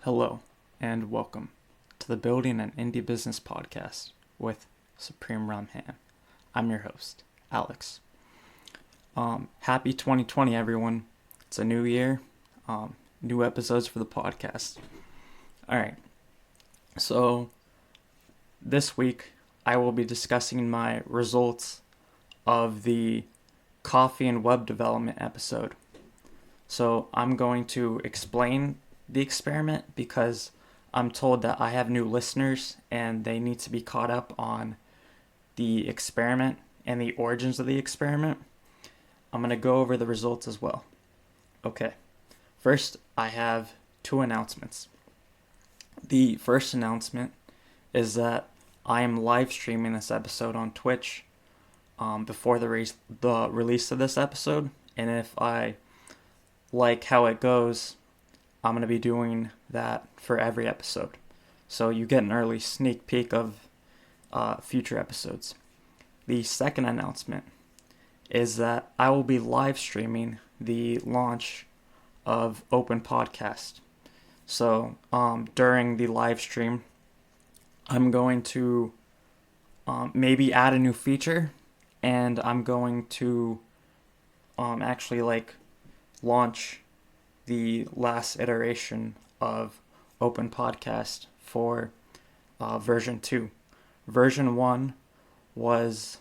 Hello, and welcome to the Building an Indie Business Podcast with SupremeRumHam. I'm your host, Alex. Happy 2020, everyone. It's a new year, new episodes for the podcast. Alright, so this week I will be discussing my results of the coffee and web development episode. So I'm going to explain the experiment because I'm told that I have new listeners and they need to be caught up on the experiment and the origins of the experiment. I'm going to go over the results as well. Okay, first I have two announcements. The first announcement is that I am live streaming this episode on Twitch before the release of this episode, and if I like how it goes, I'm going to be doing that for every episode. So you get an early sneak peek of future episodes. The second announcement is that I will be live streaming the launch of Open Podcast. So during the live stream, I'm going to maybe add a new feature, and I'm going to launch the last iteration of Open Podcast for version 2. Version 1 was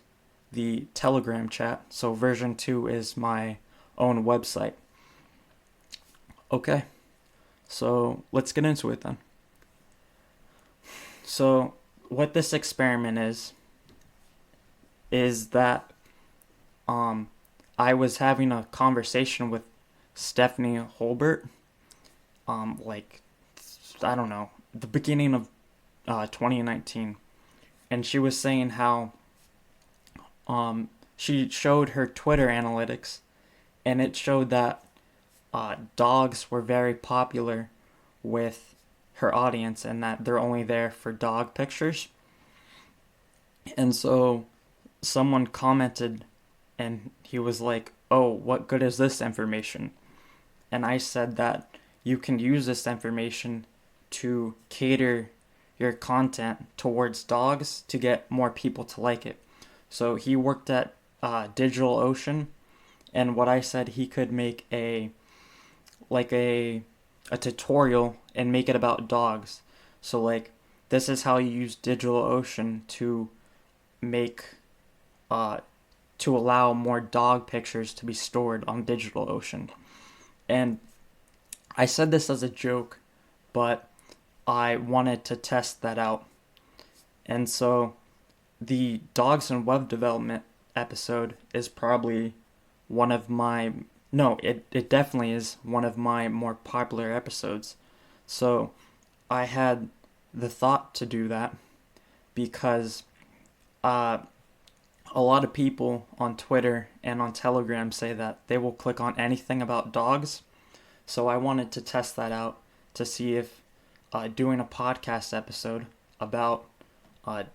the Telegram chat, so version 2 is my own website. Okay, so let's get into it then. So what this experiment is that I was having a conversation with Stephanie Holbert, the beginning of 2019, and she was saying how she showed her Twitter analytics, and it showed that dogs were very popular with her audience, and that they're only there for dog pictures. And so someone commented, and he was like, "Oh, what good is this information?" And I said that you can use this information to cater your content towards dogs to get more people to like it. So he worked at DigitalOcean, and what I said, he could make a tutorial and make it about dogs. So this is how you use DigitalOcean to make to allow more dog pictures to be stored on DigitalOcean. And I said this as a joke, but I wanted to test that out. And so the dogs and web development episode is probably it definitely is one of my more popular episodes. So I had the thought to do that because a lot of people on Twitter and on Telegram say that they will click on anything about dogs. So I wanted to test that out to see if doing a podcast episode about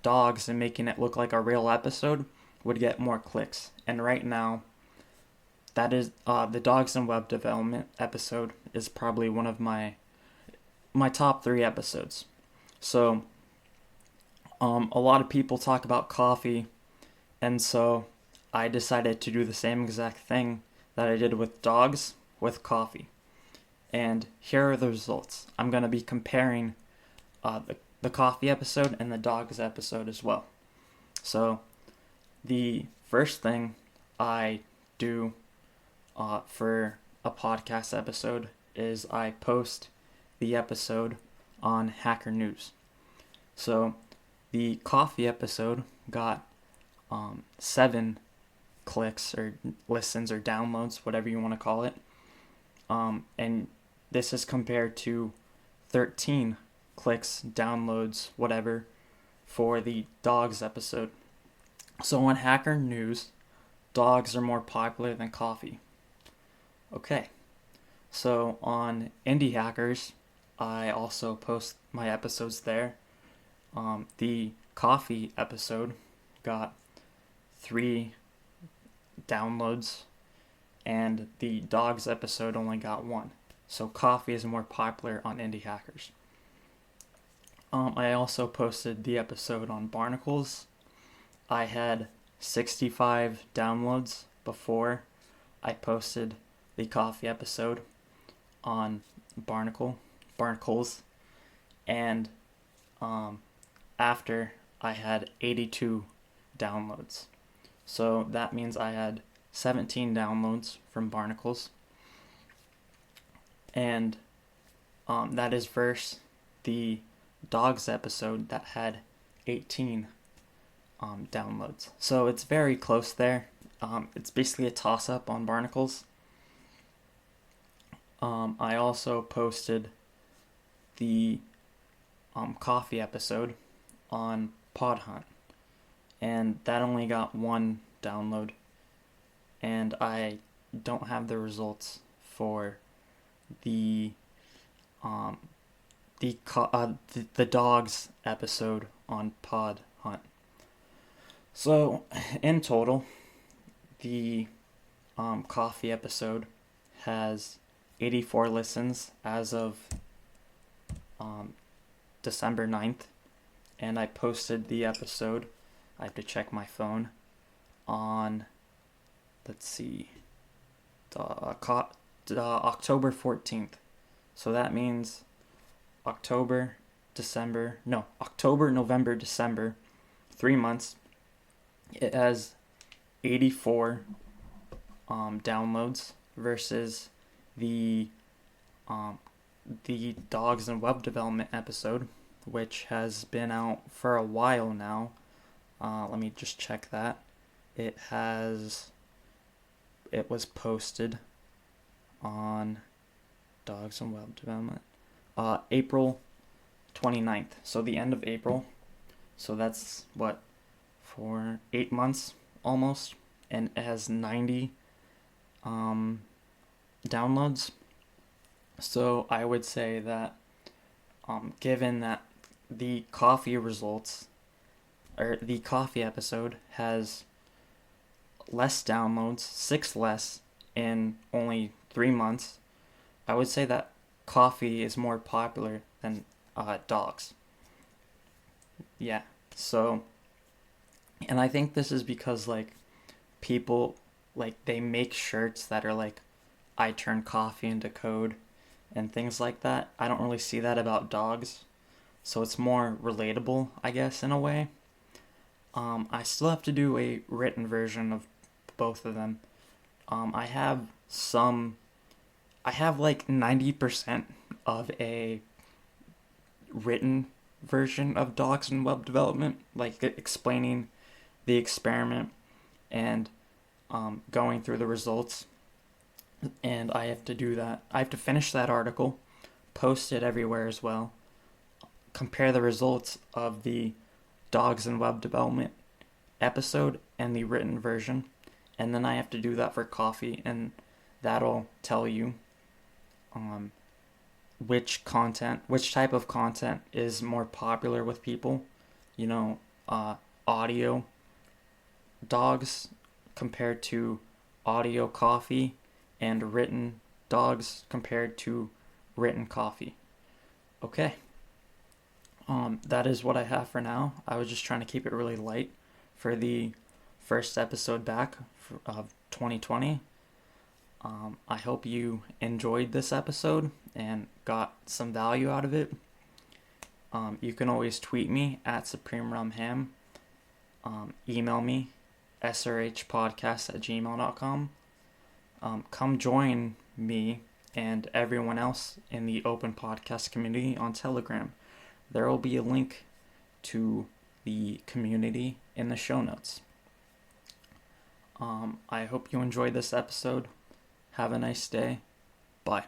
dogs and making it look like a real episode would get more clicks. And right now, that is the dogs and web development episode is probably one of my top 3 episodes. So a lot of people talk about coffee, and so I decided to do the same exact thing that I did with dogs with coffee. And here are the results. I'm going to be comparing the coffee episode and the dogs episode as well. So the first thing I do for a podcast episode is I post the episode on Hacker News. So the coffee episode got 7 clicks or listens or downloads, whatever you want to call it. And this is compared to 13 clicks, downloads, whatever, for the dogs episode. So on Hacker News, dogs are more popular than coffee. Okay, so on Indie Hackers, I also post my episodes there. The coffee episode got 3 downloads, and the dogs episode only got 1. So coffee is more popular on Indie Hackers. I also posted the episode on barnacles. I had 65 downloads before I posted the coffee episode on barnacles, and after I had 82 downloads. So that means I had 17 downloads from barnacles, and that is versus the dogs episode that had 18 downloads. So it's very close there. It's basically a toss-up on barnacles. I also posted the coffee episode on Pod Hunt, and that only got 1 download, and I don't have the results for the dogs episode on Pod Hunt. So in total, the coffee episode has 84 listens as of December 9th, and I posted the episode, I have to check my phone, on, let's see, October 14th. So that means October, November, December, 3 months. It has 84 downloads versus the dogs and web development episode, which has been out for a while now. Let me just check that. It was posted on dogs and web development April 29th, so the end of April. So that's for 8 months almost, and it has 90 downloads. So I would say that given that the coffee results, or the coffee episode, has less downloads, 6 less in only 3 months, I would say that coffee is more popular than dogs. Yeah, so, and I think this is because, people, they make shirts that are I turn coffee into code and things like that. I don't really see that about dogs, so it's more relatable, I guess, in a way. I still have to do a written version of both of them. I have 90% of a written version of docs and web development, explaining the experiment and going through the results. And I have to do that. I have to finish that article, post it everywhere as well, compare the results of the dogs and web development episode and the written version, and then I have to do that for coffee, and that'll tell you which type of content is more popular with people. Audio dogs compared to audio coffee, and written dogs compared to written coffee. Okay. That is what I have for now. I was just trying to keep it really light for the first episode back of 2020. I hope you enjoyed this episode and got some value out of it. You can always tweet me at SupremeRumHam. Email me, srhpodcast@gmail.com. Come join me and everyone else in the open podcast community on Telegram. There will be a link to the community in the show notes. I hope you enjoyed this episode. Have a nice day. Bye.